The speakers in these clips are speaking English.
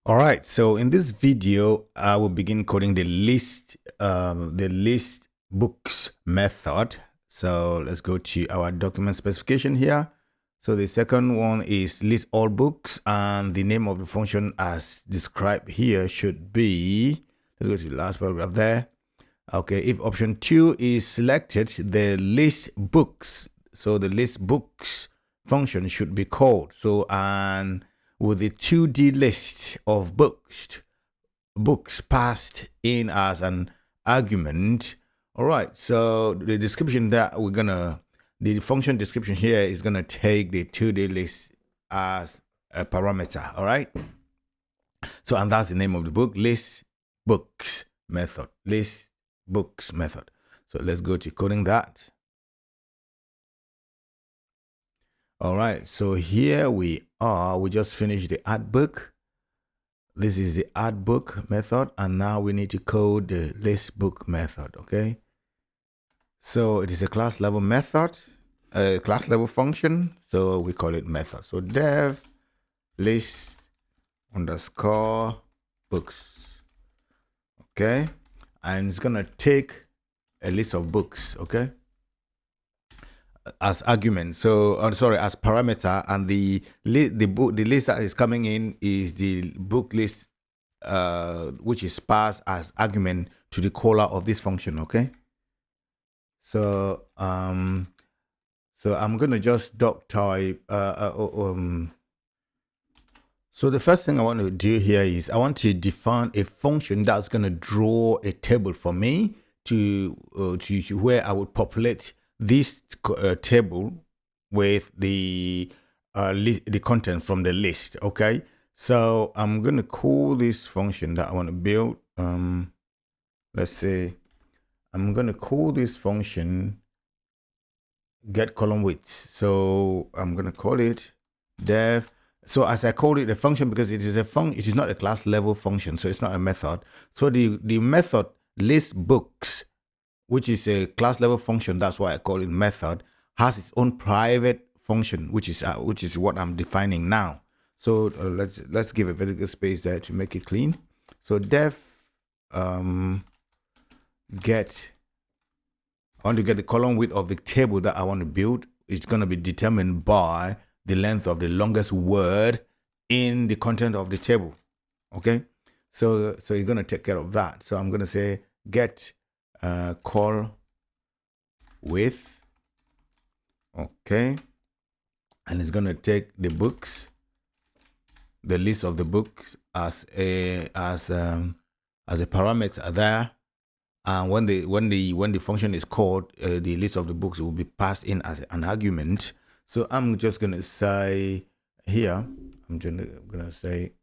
All right, so in this video, I will begin coding the list books method. So let's go to our document specification here. So the second one is list all books, and the name of the function as described here should be, let's go to the last paragraph there. Okay, if option 2 is selected, the list books, so the list books function should be called. So, and with the 2D list of books passed in as an argument. All right, so the description that the function description here is gonna take the 2D list as a parameter. All right, so and that's the name of the book, list books method, list books method. So let's go to coding that. All right, so here we are. We just finished the add book. This is the add book method, and now we need to code the list book method. Okay, so it is a class level method, a class level function, so we call it method. So dev list underscore books. Okay, and it's gonna take a list of books. Okay, as argument. So sorry, as parameter, and the list that is coming in is the book list, which is passed as argument to the caller of this function. Okay, so so I'm gonna just doc type so the first thing I want to do here is I want to define a function that's going to draw a table for me to where I would populate this table with the content from the list. Okay, so I'm going to call this function that I want to build. Let's say I'm going to call this function get column width. So I'm going to call it dev. So as I called it a function because it is a function, it is not a class level function, so it's not a method. So the method list books, which is a class level function, that's why I call it method, has its own private function, which is what I'm defining now. So let's give a vertical space there to make it clean. So def get, I want to get the column width of the table that I want to build. It's going to be determined by the length of the longest word in the content of the table. Okay, so you're going to take care of that. So I'm going to say get call width. Okay, and it's going to take the books, the list of the books as a parameter there. And when the function is called, the list of the books will be passed in as an argument. So I'm just gonna say here, I'm gonna say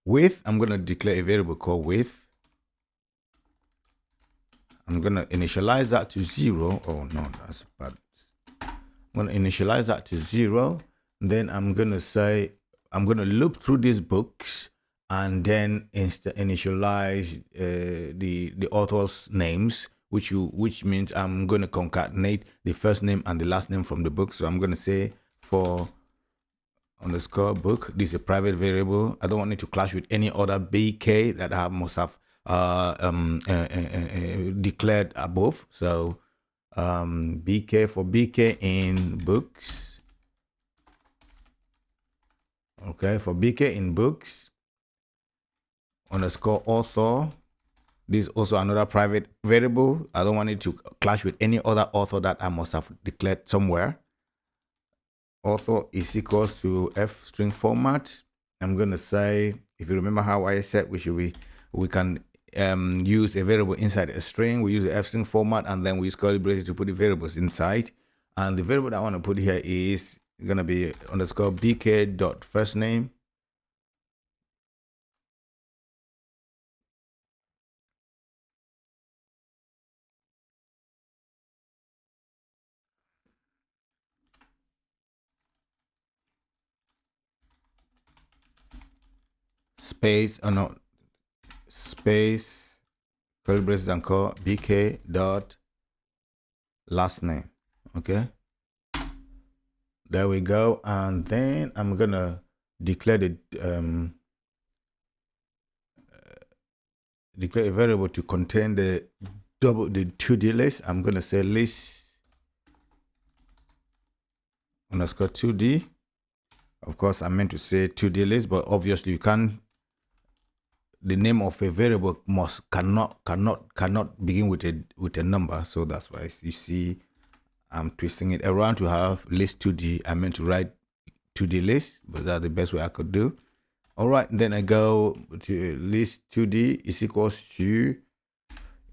width. I'm gonna declare a variable called width. I'm gonna initialize that to 0. Oh no, that's bad. I'm gonna initialize that to 0. Then I'm gonna say I'm gonna loop through these books and then initialize the author's names, which means I'm going to concatenate the first name and the last name from the book. So I'm going to say for underscore book. This is a private variable. I don't want it to clash with any other BK that I must have declared above. So BK for BK in books. Okay, for BK in books underscore author. This is also another private variable. I don't want it to clash with any other author that I must have declared somewhere. Author is equals to F string format. I'm going to say, if you remember how I said we can use a variable inside a string. We use the F string format and then we use curly braces to put the variables inside. And the variable that I want to put here is going to be underscore bk dot first name. Space, no, space, curly braces and call bk dot last name. Okay, there we go. And then I'm gonna declare declare a variable to contain the 2D list. I'm going to say list underscore 2D. Of course, I meant to say 2D list, but obviously you can't. The name of a variable cannot begin with a number. So that's why you see I'm twisting it around to have list 2D. I meant to write 2D list, but that's the best way I could do. All right, then I go to list 2D is equals to,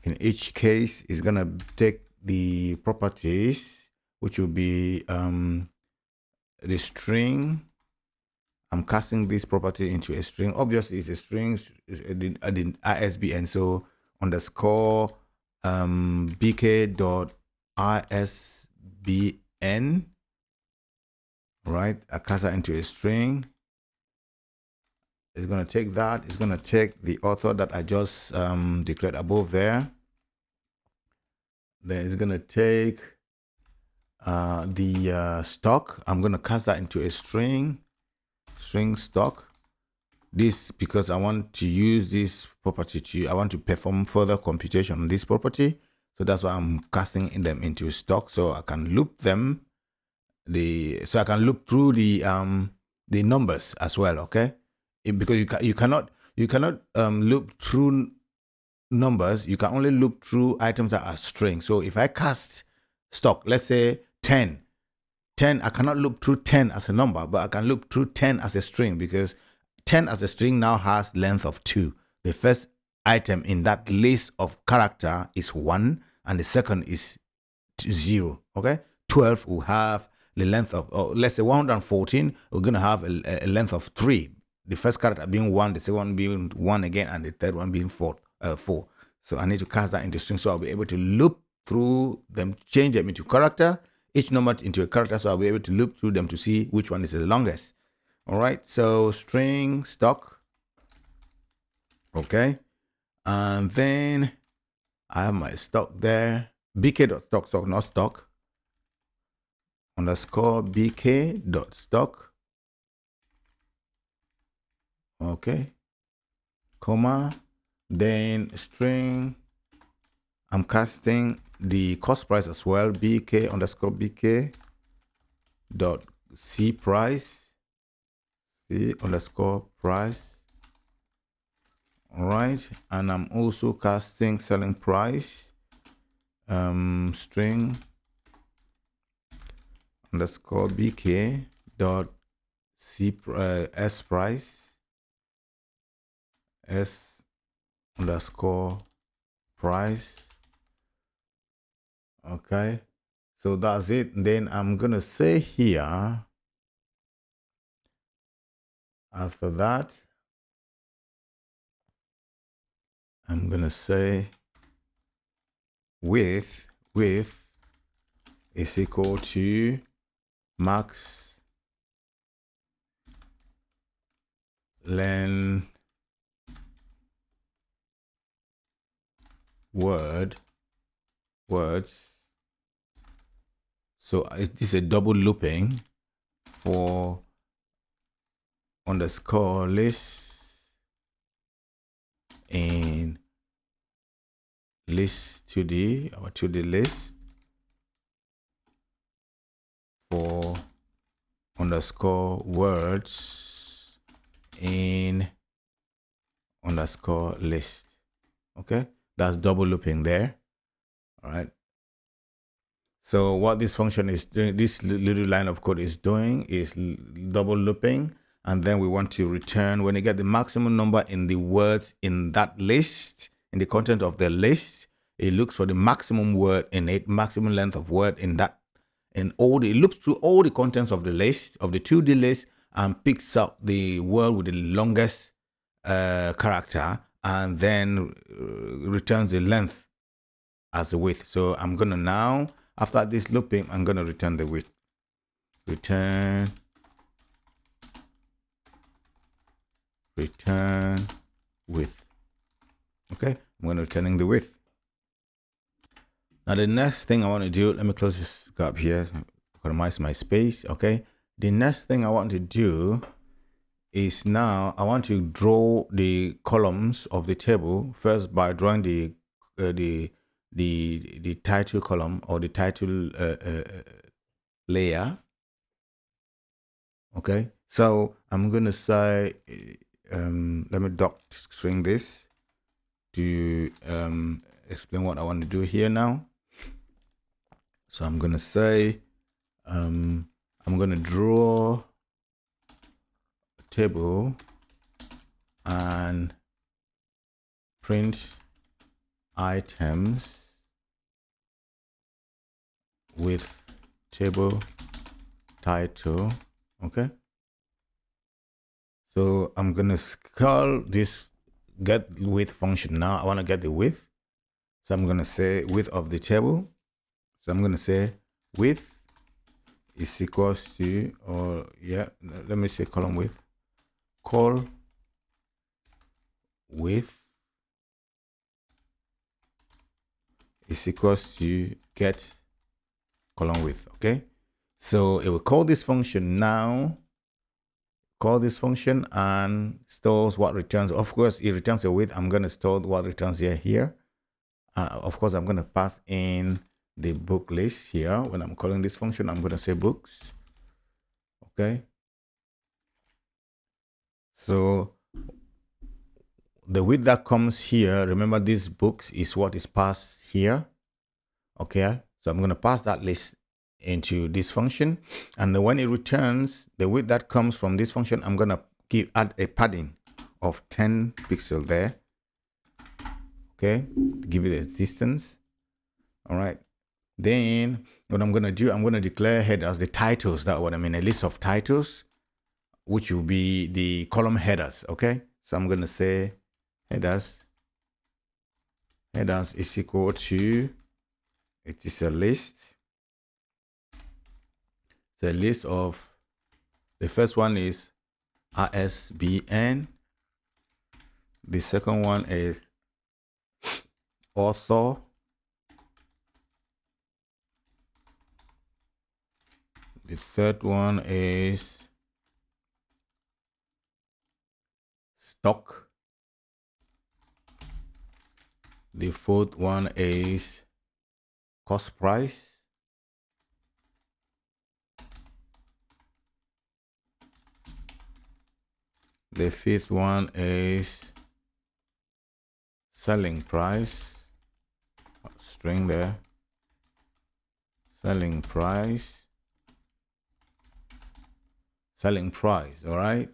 in each case, is gonna take the properties, which will be the string. I'm casting this property into a string. Obviously, it's a string, the ISBN. So underscore bk dot ISBN. Right, I cast that into a string. It's going to take that. It's going to take the author that I just declared above there. Then it's going to take the stock. I'm going to cast that into a string stock. This because I want to use this property I want to perform further computation on this property. So that's why I'm casting them into stock. So I can loop them. So I can loop through the numbers as well. Okay. Because you cannot loop through numbers. You can only loop through items that are string. So if I cast stock, let's say 10, I cannot loop through 10 as a number, but I can loop through 10 as a string, because 10 as a string now has length of 2. The first item in that list of character is 1, and the second is 0. Okay, 12 will have the length of, let's say 114, we're going to have a length of 3. The first character being 1, the second one being 1 again, and the third one being 4. So I need to cast that into string, so I'll be able to loop through them, change them into character, each number into a character, so I'll be able to loop through them to see which one is the longest. All right, so string stock. Okay, and then I have my stock there, bk.stock, not stock, underscore bk.stock. Okay, comma, then string. I'm casting the cost price as well, bk underscore bk dot c price, c underscore price. All right, and I'm also casting selling price, string underscore bk dot c s price, s underscore price. Okay, so that's it. Then I'm gonna say here, after that, I'm gonna say width is equal to max len words. So it is a double looping for underscore list in list 2D or 2D list for underscore words in underscore list. Okay, that's double looping there. All right. So what this function is doing, this little line of code is doing, is double looping, and then we want to return when you get the maximum number in the words in that list, in the content of the list. It looks for the maximum word in it, maximum length of word in that, and it loops through all the contents of the list, of the 2D list, and picks up the word with the longest character, and then returns the length as a width. So I'm gonna now, after this looping, I'm gonna return the width. Return width. Okay, I'm gonna returning the width. Now the next thing I want to do, let me close this gap here, economize my space. Okay, the next thing I want to do is now I want to draw the columns of the table first by drawing the title column or the title layer. Okay, so I'm gonna say let me doc string this to explain what I want to do here now. So I'm gonna say I'm gonna draw a table and print items with table title. Okay, so I'm gonna call this get width function. Now I want to get the width, so I'm gonna say width of the table. So I'm gonna say width is equals to, or yeah, let me say column width, call width is equals to get column width. Okay, so it will call this function now, call this function and stores what returns. Of course, it returns a width. I'm going to store what returns here. Of course, I'm going to pass in the book list here. When I'm calling this function, I'm going to say books. Okay, so the width that comes here, remember this books is what is passed here. Okay, so I'm going to pass that list into this function, and then when it returns the width that comes from this function, I'm going to add a padding of 10 pixels there. Okay, give it a distance. All right, then what I'm going to do, I'm going to declare headers, the titles, that what I mean, a list of titles, which will be the column headers. Okay, so I'm going to say headers is equal to, it is a list. The list of, the first one is ISBN. The second one is author. The third one is stock. The fourth one is cost price. The fifth one is selling price. String there. Selling price. Selling price, all right?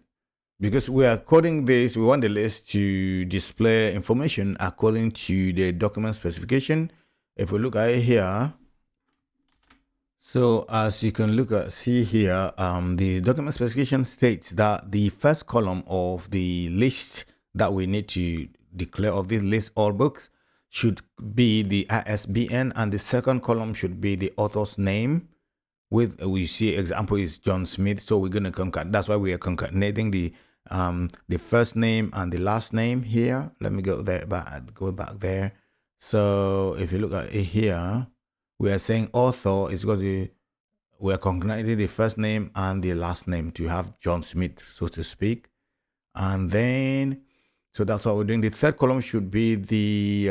Because we are coding this, we want the list to display information according to the document specification. If we look at it here, so as you can see here, the document specification states that the first column of the list that we need to declare of this list, all books, should be the ISBN, and the second column should be the author's name. With, we see example is John Smith, so we're going to concat. That's why we are concatenating the first name and the last name here. Let me go back there. So if you look at it here, we are saying author is going to, we are concatenating the first name and the last name to have John Smith, so to speak. And then, so that's what we're doing. The third column should be the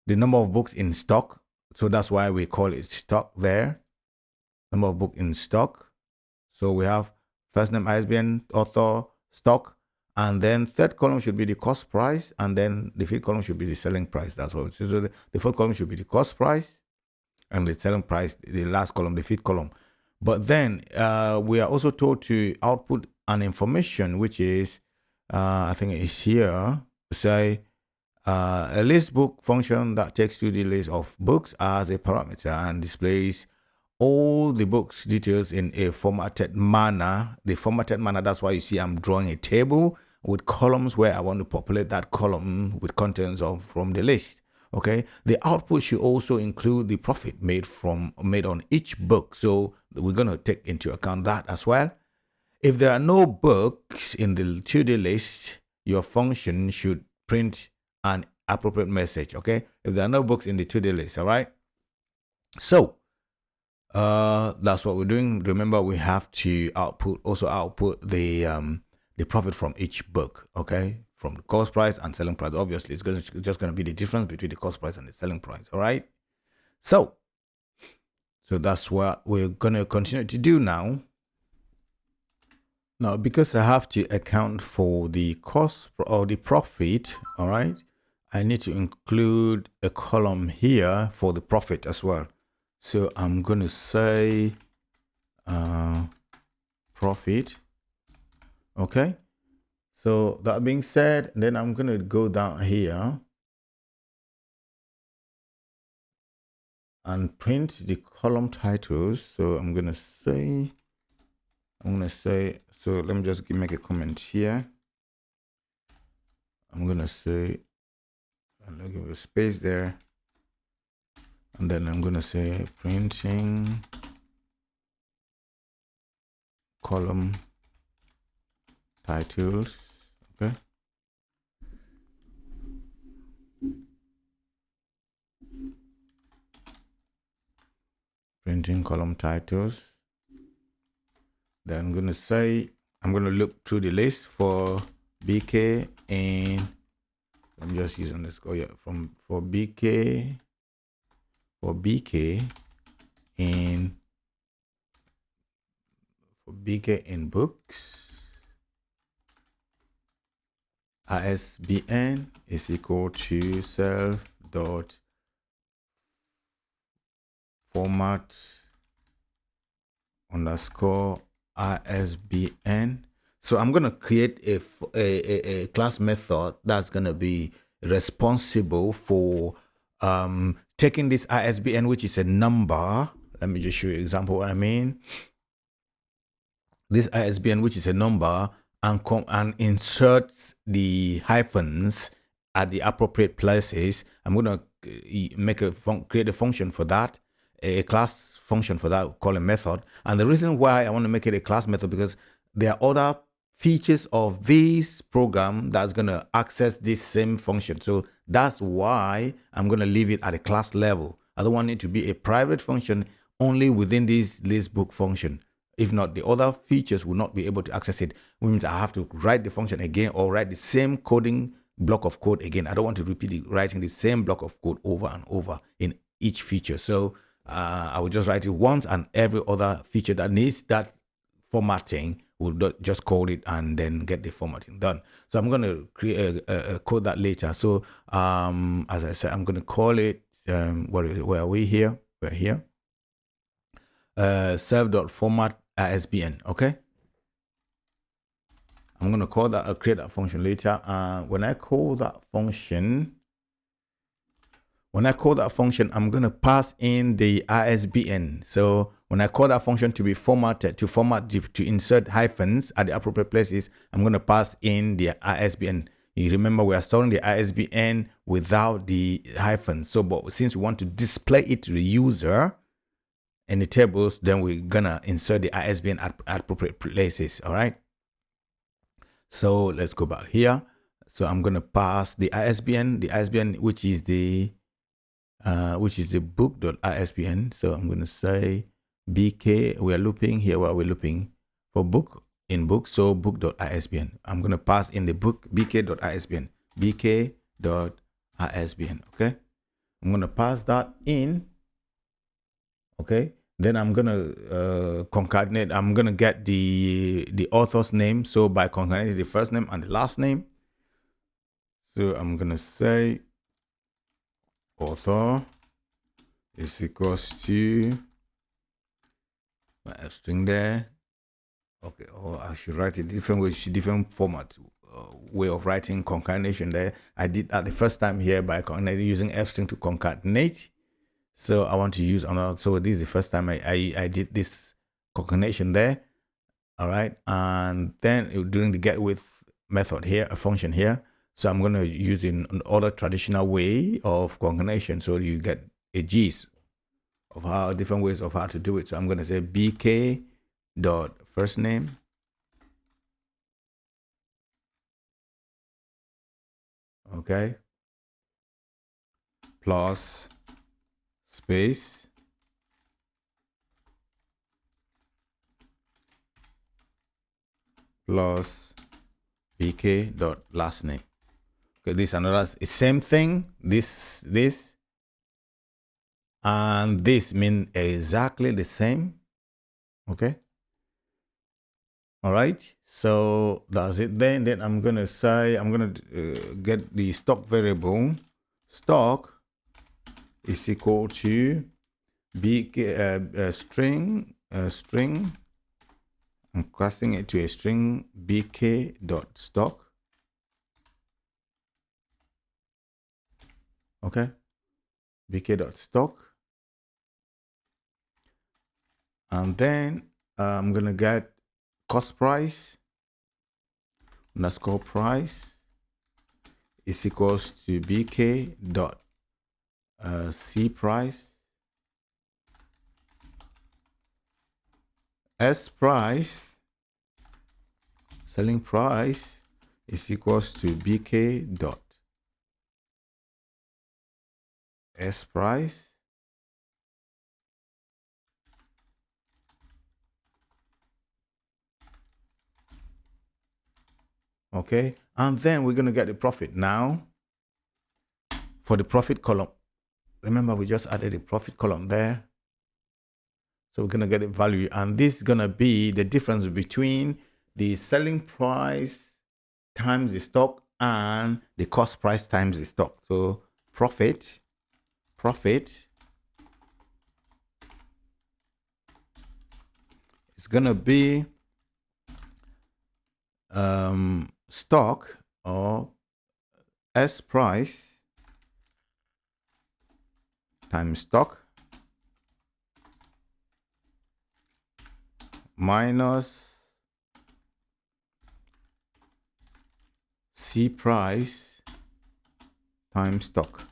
number of books in stock. So that's why we call it stock there. Number of book in stock. So we have first name, ISBN, author, stock, and then third column should be the cost price, and then the fifth column should be the selling price. That's what. So the fourth column should be the cost price, and the selling price, the last column, the fifth column. But then we are also told to output an information, which is I think it's here to say a list book function that takes to the list of books as a parameter and displays all the books details in a formatted manner. The formatted manner, that's why you see I'm drawing a table with columns where I want to populate that column with contents from the list. Okay, the output should also include the profit made on each book. So we're going to take into account that as well. If there are no books in the to-do list, your function should print an appropriate message. Okay, if there are no books in the to-do list, all right. So That's what we're doing. Remember, we have to output the profit from each book. Okay, from the cost price and selling price. Obviously, it's just gonna be the difference between the cost price and the selling price. All right. So that's what we're gonna continue to do now. Now, because I have to account for the cost or the profit, all right, I need to include a column here for the profit as well. So I'm going to say profit. Okay. So that being said, then I'm going to go down here and print the column titles. So I'm going to say, so let me just make a comment here. I'm going to say, and I'll give a space there. And then I'm going to say printing column titles. Okay. Printing column titles. Then I'm going to say, I'm going to look through the list for BK and I'm just using this. Oh yeah, for BK and for BK in books. ISBN is equal to self dot format underscore ISBN. So I'm going to create a class method that's going to be responsible for taking this ISBN, which is a number. Let me just show you an example what I mean. This ISBN, which is a number, and inserts the hyphens at the appropriate places. I'm going to create a function for that, a class function for that, call a method. And the reason why I want to make it a class method, because there are other features of this program that's going to access this same function. So that's why I'm going to leave it at a class level. I don't want it to be a private function only within this list book function. If not, the other features will not be able to access it, which means I have to write the function again or write the same coding block of code again. I don't want to repeat writing the same block of code over and over in each feature. So I will just write it once, and every other feature that needs that formatting will just call it and then get the formatting done. So I'm going to create a code that later. So as I said, I'm going to call it, where are we here? We're here. Self.format ISBN. Okay. I'm going to call that, I'll create that function later. When I call that function, I'm going to pass in the ISBN. So when I call that function to be formatted, to insert hyphens at the appropriate places, I'm going to pass in the ISBN. You remember we are storing the ISBN without the hyphens. So, but since we want to display it to the user in the tables, then we're gonna insert the ISBN at appropriate places. All right. So let's go back here. So I'm gonna pass the ISBN, which is the book.isbn. So I'm gonna say BK. We are looping here. While we're looping for book in book. So book.isbn. I'm gonna pass in the book bk.isbn. bk.isbn. Okay. I'm gonna pass that in. Okay. Then I'm gonna concatenate. I'm gonna get the author's name. So by concatenating the first name and the last name. So I'm gonna say author is equals to my F string there. Okay. Or I should write it different way, different format, way of writing concatenation there. I did that the first time here by concatenating using F string to concatenate. So I want to use another. So this is the first time I did this concatenation there. All right. And then during the get with method here, a function here. So I'm going to use in another traditional way of concatenation. So you get a gist of how different ways of how to do it. So I'm going to say bk dot first name okay plus space plus bk dot last name. Okay, this another same thing. This and this mean exactly the same. Okay. All right. So that's it. Then I'm gonna say I'm gonna get the stock variable. Stock is equal to bk string. I'm casting it to a string bk dot stock. Okay, bk dot stock, and then I'm gonna get cost price underscore price is equals to bk dot c price s price selling price is equals to bk dot s price okay, and then we're gonna get the profit. Now for the profit column, remember we just added the profit column there, so we're gonna get a value, and this is gonna be the difference between the selling price times the stock and the cost price times the stock. So profit is gonna be stock or S price times stock minus C price times stock.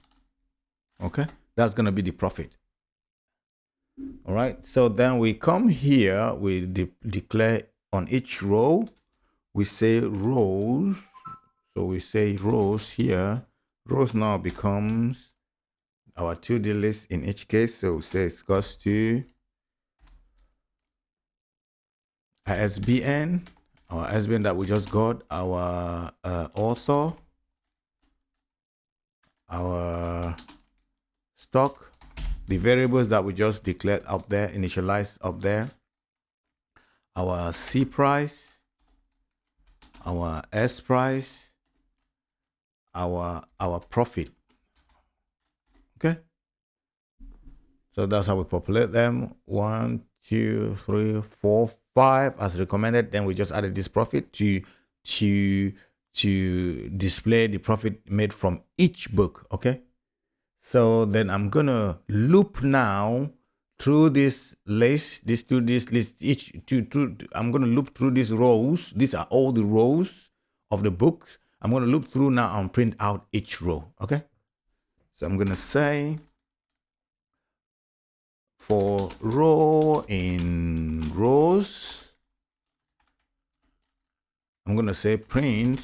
Okay, that's gonna be the profit. All right, so then we come here, we declare on each row, we say rows. So we say rows here. Rows now becomes our 2D list in each case. So we say it goes to ISBN, our ISBN that we just got, our author, our stock, the variables that we just declared up there, initialized up there, our C price, our S price, our profit. Okay, so that's how we populate them. 1, 2, 3, 4, 5 as recommended. Then we just added this profit to display the profit made from each book. Okay, so then I'm gonna loop now through this list, I'm gonna loop through these rows. These are all the rows of the books. I'm gonna loop through now and print out each row. Okay, so I'm gonna say for row in rows, I'm gonna say print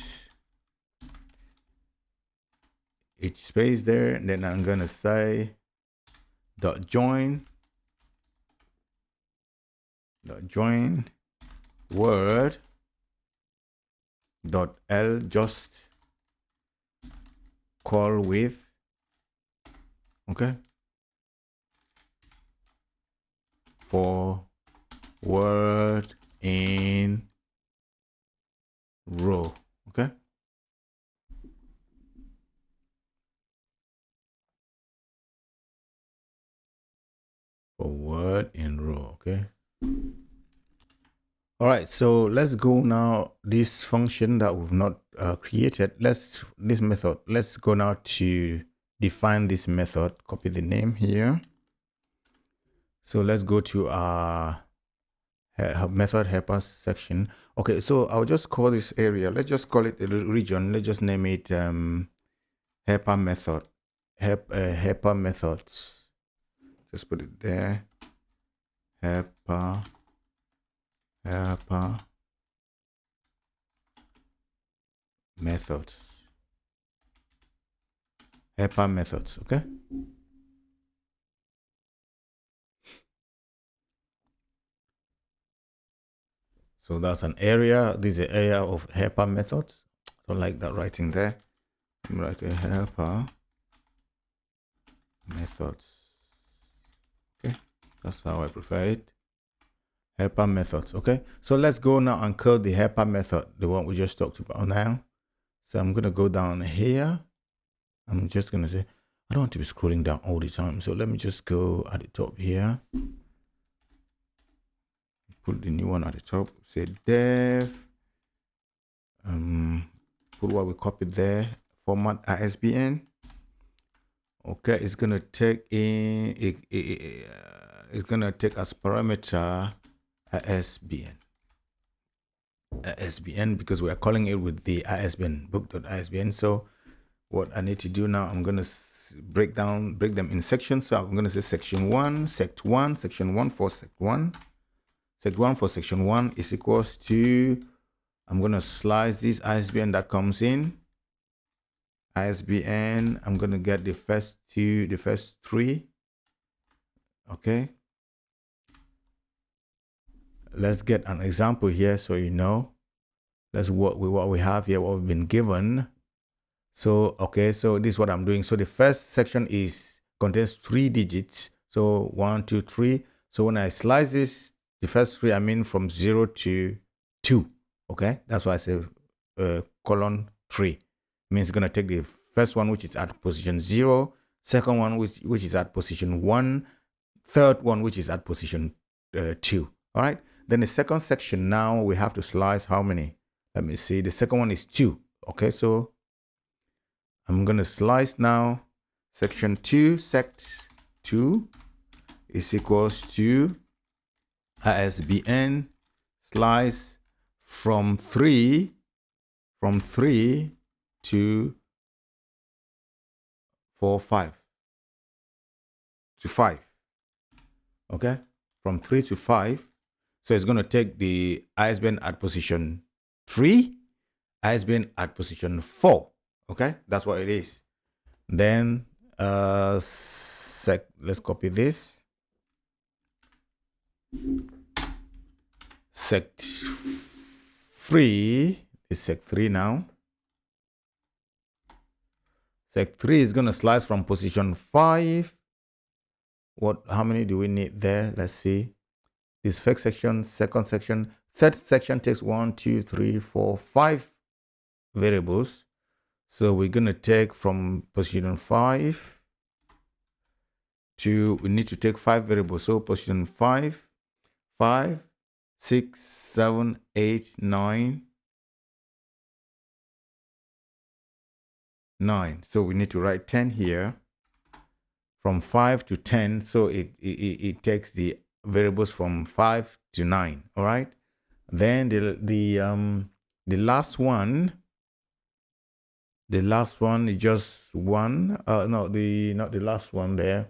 each space there, and then I'm gonna say dot join word dot l just call with. Okay, for word in row. Okay, for word in row. Okay, all right, so let's go now this function that we've not created. Let's go now to define this method. Copy the name here. So let's go to our method helper section. Okay, so I'll just call this area, let's just call it a region. Let's just name it helper method, helper methods. Just put it there, helper methods, helper methods. Okay, So that's an area. This is the area of helper methods. I don't like that writing there. I'm writing helper methods. Okay, that's how I prefer it. Helper methods. Okay, so let's go now and code the helper method, the one we just talked about now. So I'm gonna go down here. I'm just gonna say I don't want to be scrolling down all the time. So let me just go at the top here. Put the new one at the top. Say dev. Put what we copied there. Format ISBN. Okay, it's gonna take in it's gonna take as parameter ISBN because we are calling it with the ISBN book.isbn. So what I need to do now, I'm gonna break them in sections. So I'm gonna say section 1, sect 1, section 1 for sect 1. Sect 1 for section 1 is equals to, I'm gonna slice this ISBN that comes in. ISBN, I'm gonna get the first 3. Okay, let's get an example here so you know. Let's work with what we have here, what we've been given. So okay, so this is what I'm doing. So the first section contains 3 digits. So 1, 2, 3. So when I slice this, the first 3, I mean from 0 to 2. Okay, that's why I say colon 3. Means it's gonna take the first one, which is at position 0, second one which is at position 1, third one which is at position 2. All right, then the second section, now we have to slice how many? Let me see, the second one is 2. Okay, so I'm gonna slice now. Section 2, sect 2 is equals to ISBN slice from 3 to 4, 5 to 5. Okay, from 3 to 5. So it's going to take the ISBN at position 3, ISBN at position 4. Okay, that's what it is. Then let's copy this. Sect 3 is sect 3 now. Sect 3 is going to slice from position 5. How many do we need there? Let's see. This first section, second section, third section takes 1, 2, 3, 4, 5 variables. So we're going to take from position 5 to, we need to take 5 variables. So position 5, 5, 6, 7, 8, 9. So we need to write 10 here. From 5 to 10, so it takes the variables from 5 to 9. All right. Then the last one is just 1. Not the last one there.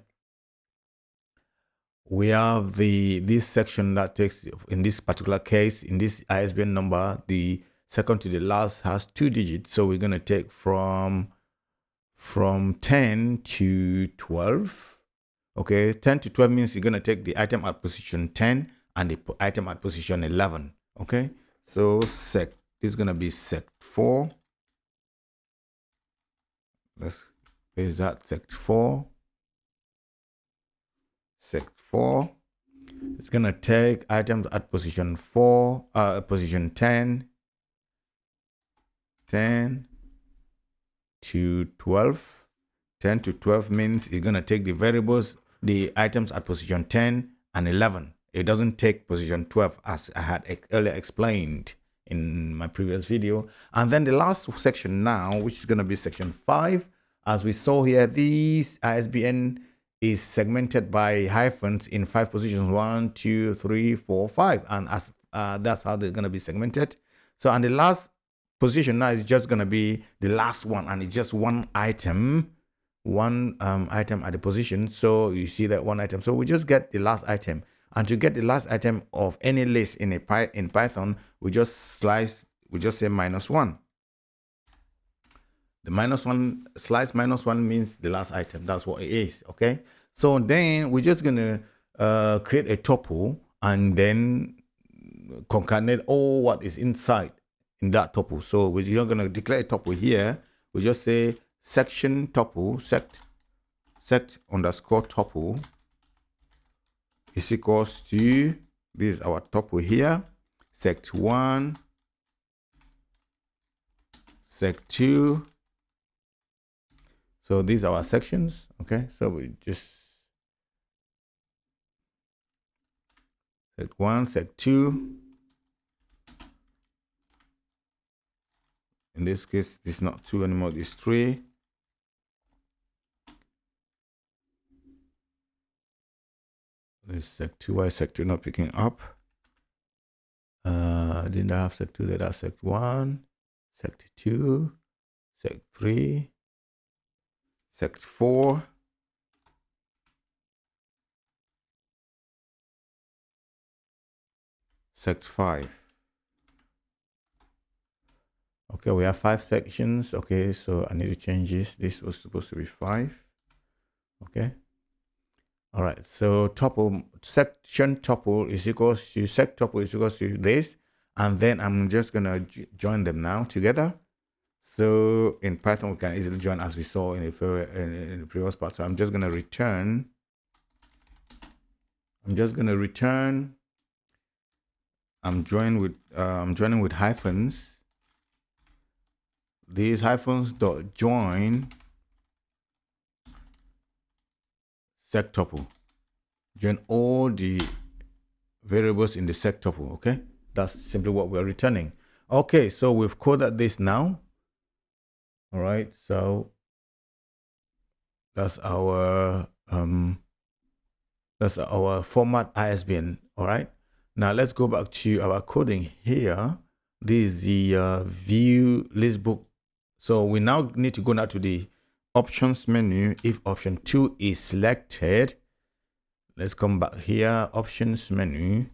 We have this section that takes, in this particular case, in this ISBN number, the second to the last has 2 digits. So we're gonna take from 10 to 12. Okay, 10 to 12 means you're going to take the item at position 10 and the item at position 11. Okay, so this is going to be sect 4. Let's paste that, sect 4. Sect 4. It's going to take items at position 4, position 10 to 12. 10 to 12 means it's going to take the variables, the items at position 10 and 11. It doesn't take position 12 as I had earlier explained in my previous video. And then the last section now, which is going to be section 5. As we saw here, this ISBN is segmented by hyphens in 5 positions, 1, 2, 3, 4, 5. And as that's how they're going to be segmented. So, and the last position now is just going to be the last one, and it's just one item. Item at the position. So you see that one item. So we just get the last item, and to get the last item of any list in Python, we just say -1. The -1 slice -1 means the last item. That's what it is. Okay. So then we're just gonna create a tuple, and then concatenate all what is inside in that tuple. So we're not going to declare a tuple here. We just say section tuple, sect underscore tuple is equals to, this is our tuple here, sect1, sect2. So these are our sections. Okay, so we just sect1, sect2. In this case, this is not 2 anymore, this is 3. This sect2, why is sect2 not picking up? Didn't I have sect2? That are sect1, sect2, sect3, sect4. Sect5. Okay, we have 5 sections. Okay, so I need to change this. This was supposed to be 5. Okay. All right. So tuple, section tuple is equals to sect tuple is equals to this, and then I'm just gonna join them now together. So in Python we can easily join as we saw in the previous part. So I'm just gonna return. I'm joining with hyphens. These hyphens dot join sect tuple. Join all the variables in the sect tuple. Okay, that's simply what we're returning. Okay, so we've coded this now. All right, so that's our format ISBN. All right, now let's go back to our coding here. This is the view list book. So we now need to go now to the options menu. If option 2 is selected, let's come back here, options menu.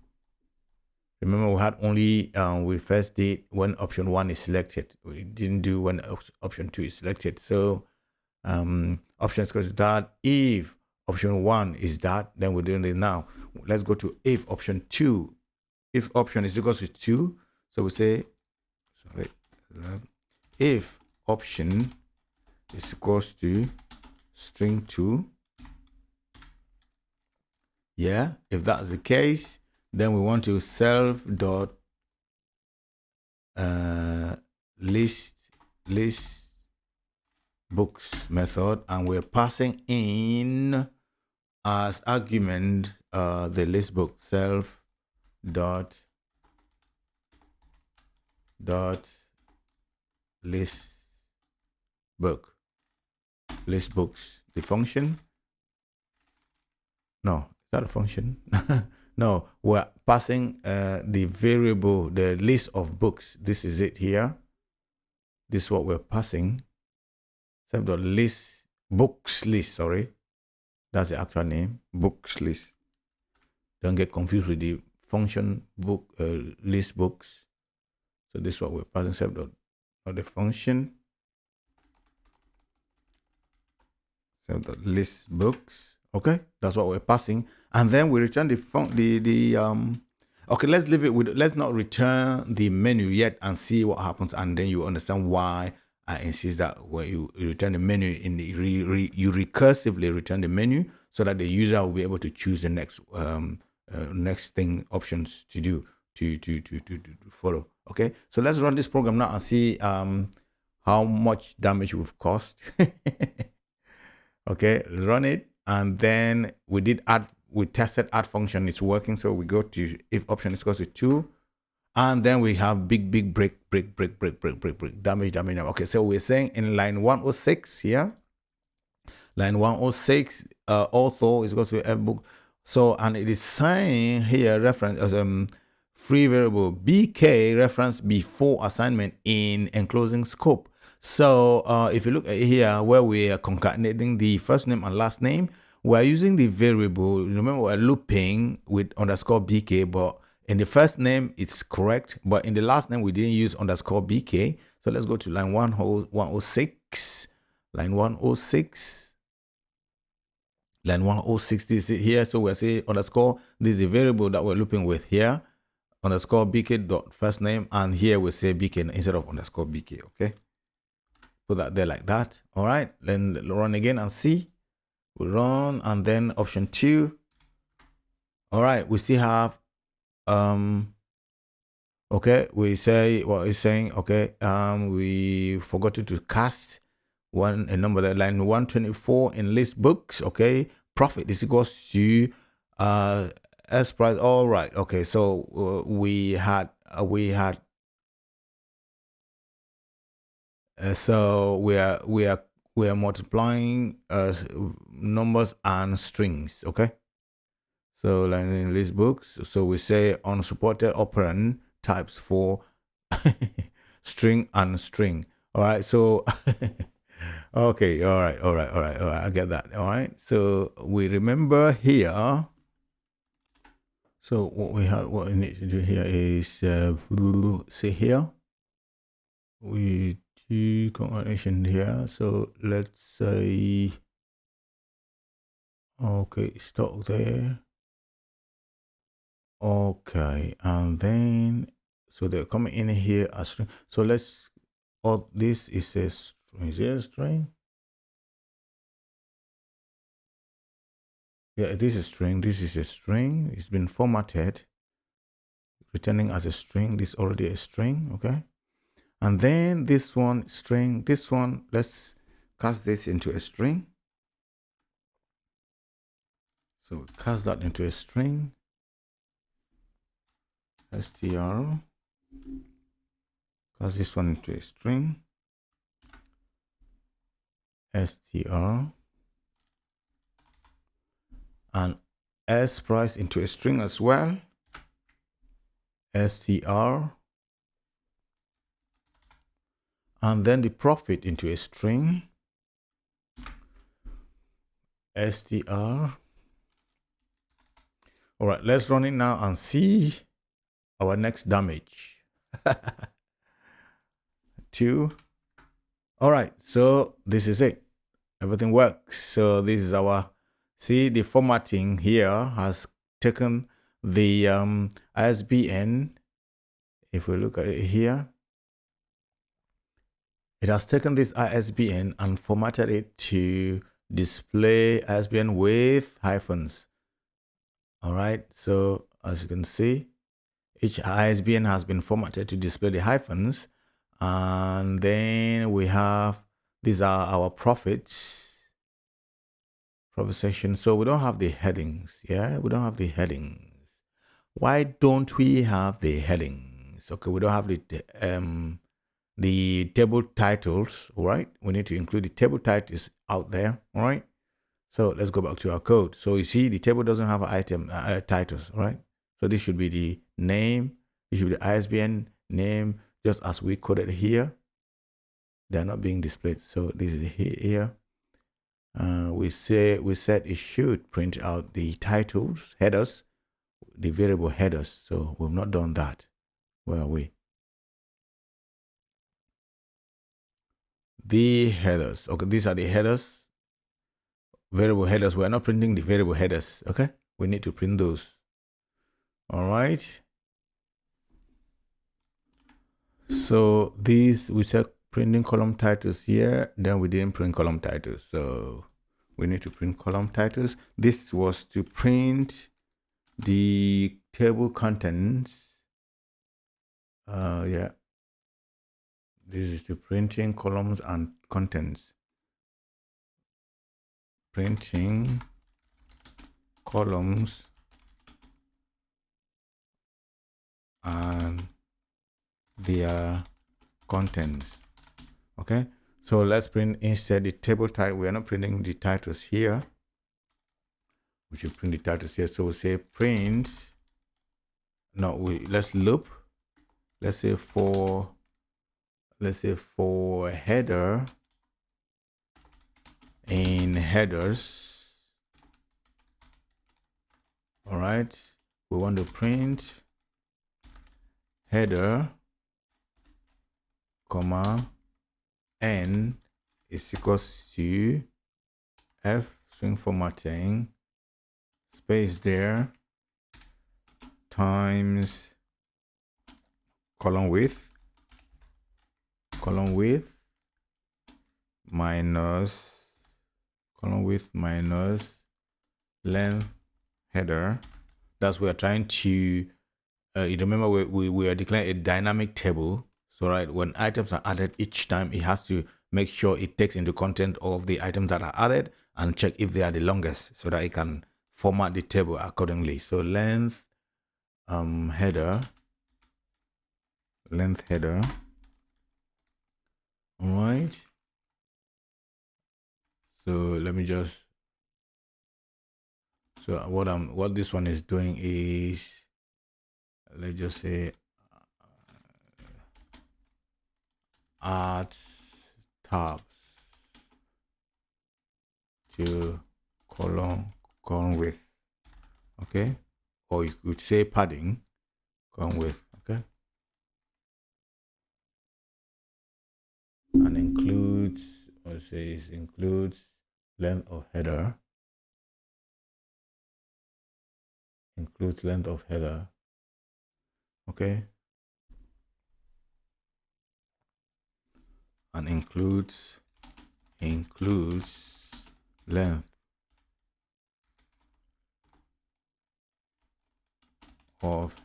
Remember, we had only we first did when option 1 is selected. We didn't do when option 2 is selected. So options goes to that. If option 1 is that, then we're doing it now. Let's go to if option 2. If option is equals to 2, so we say, sorry, if option is equals to string 2. Yeah, if that's the case, then we want to self dot list books method, and we're passing in as argument the list book self dot list books, the function. No, is that a function? No, we're passing the variable, the list of books. This is it here. This is what we're passing. Self dot list books list. Sorry, that's the actual name. Books list. Don't get confused with the function book list books. So this is what we're passing. Self dot not the function. Self dot list books. Okay, that's what we're passing, and then we return okay, let's leave it with, let's not return the menu yet and see what happens, and then you understand why I insist that when you return the menu in the you recursively return the menu so that the user will be able to choose the next next thing options to do to follow. Okay, so let's run this program now and see how much damage we've caused. Okay, run it. And then we did add, we tested add function, it's working. So we go to if option is equals to 2, and then we have big break damage. Okay, so we're saying in line 106 here, line 106 author is equals to f book. So, and it is saying here reference as free variable bk reference before assignment in enclosing scope. So if you look at here where we are concatenating the first name and last name, we're using the variable. Remember, we're looping with underscore bk, but in the first name it's correct, but in the last name we didn't use underscore bk. So let's go to line 106, line 106. Line 106 is here. So we're saying underscore, this is a variable that we're looping with here. underscore bk dot first name, and here we say bk instead of underscore bk. Okay, put that there like that. All right, then run again and see. We run, and then option 2. All right, we still have okay, we say what it's saying. Okay, we forgot to cast a number that line 124 in list books. Okay, profit is equals to S price. All right. Okay, so we had so we are multiplying numbers and strings. Okay, so like in list books, so we say unsupported operand types for string and string. All right, so okay, all right, I get that. All right, so we remember here. So what we need to do here is see here we do concatenation here. So let's say okay, stop there. Okay, and then so they're coming in here as string. So let's, oh, this is a string. Is it a string? Yeah, this is string. This is a string. It's been formatted, returning as a string. This is already a string. Okay, and then this one string. This one, let's cast this into a string. So cast that into a string. Str. Cast this one into a string. Str. And S price into a string as well. Str. And then the profit into a string. Str. All right, let's run it now and see our next damage. 2. All right, so this is it. Everything works. So this is our, see, the formatting here has taken the ISBN. If we look at it here, it has taken this ISBN and formatted it to display ISBN with hyphens. All right, so as you can see, each ISBN has been formatted to display the hyphens. And then we have, these are our profits, profit section. So we don't have the headings. Yeah, we don't have the headings. Why don't we have the headings? Okay, we don't have the table titles. All right, we need to include the table titles out there. All right, so let's go back to our code. So you see the table doesn't have item titles. All right, so this should be the name. This should be the ISBN name, just as we coded here. They're not being displayed. So this is here. We said it should print out the titles, headers, the variable headers. So we've not done that. Where are we? The headers. Okay, these are the headers. Variable headers. We're not printing the variable headers. Okay, we need to print those. All right. So these, we said printing column titles here, then we didn't print column titles. So we need to print column titles. This was to print the table contents. Yeah, this is to printing columns and contents. Printing columns and their contents. Okay, so let's print instead the table title. We are not printing the titles here. We should print the titles here. So we say print. No, let's loop. Let's say for header in headers. All right, we want to print header comma n is equals to f string formatting space there times column width minus column width minus length header. That's we're trying to you remember we are declaring a dynamic table. So right, when items are added each time, it has to make sure it takes into content of the items that are added and check if they are the longest, so that it can format the table accordingly. So length header. All right, so let me just, so what this one is doing is, let's just say add tabs to column width, okay, or you could say padding column width, okay, and includes, or says includes length of header, okay, and includes length of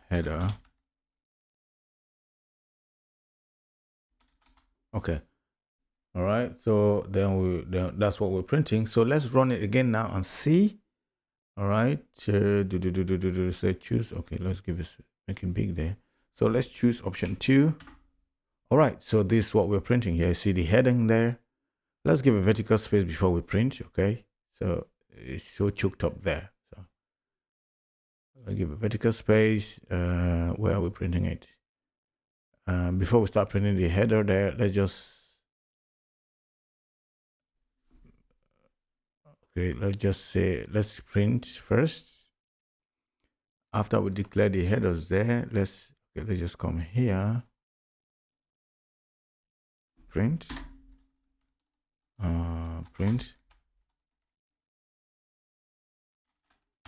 header. Okay, all right, so then that's what we're printing. So let's run it again now and see. All right, say choose, okay, let's make it big there. So let's choose option 2. All right, so this is what we're printing here. See the heading there. Let's give a vertical space before we print, okay? So it's so choked up there. So I'll give a vertical space. Where are we printing it? Before we start printing the header there, let's just, okay, let's just say, let's print first. After we declare the headers there, let's just come here, print,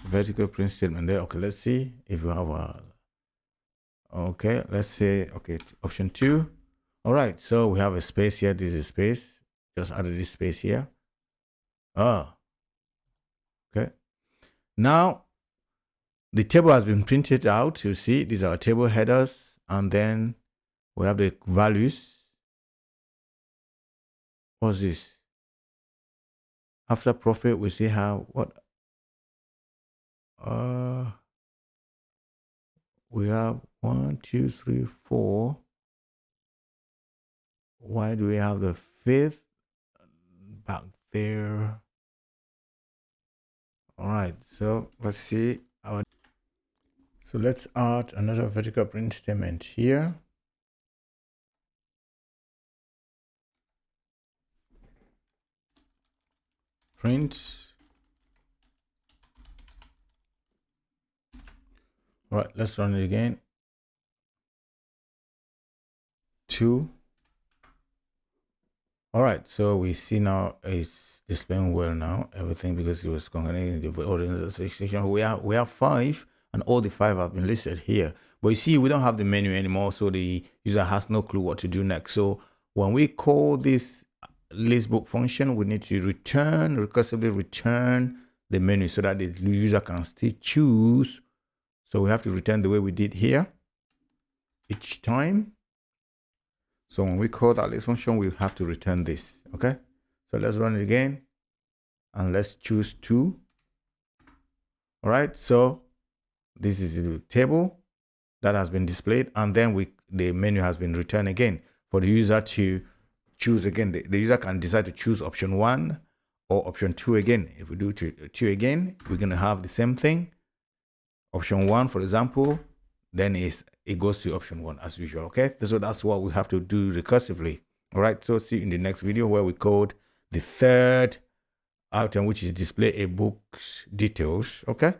vertical print statement there. Okay, let's see if we have a, okay, let's say, okay, option 2. All right, so we have a space here. This is a space, just added this space here. Okay, now the table has been printed out. You see, these are our table headers, and then we have the values. What's this? After profit, we see how, what, we have 1, 2, 3, 4. Why do we have the 5th back there? All right, so let's see our, so let's add another vertical print statement here. Print. All right, let's run it again. 2. All right, so we see now it's displaying well now, everything, because it was concatenating the organization. We have 5, and all the 5 have been listed here. But you see, we don't have the menu anymore, so the user has no clue what to do next. So when we call this listbook function, we need to recursively return the menu so that the user can still choose. So we have to return the way we did here each time. So when we call that list function, we have to return this, okay? So let's run it again, and let's choose 2. All right, so this is the table that has been displayed, and then the menu has been returned again for the user to choose again. The user can decide to choose option 1 or option 2 again. If we do 2 again, we're gonna have the same thing. Option 1, for example, then it goes to option 1 as usual, okay? So that's what we have to do recursively. All right, so see you in the next video where we code the 3rd item, which is display a book's details, okay?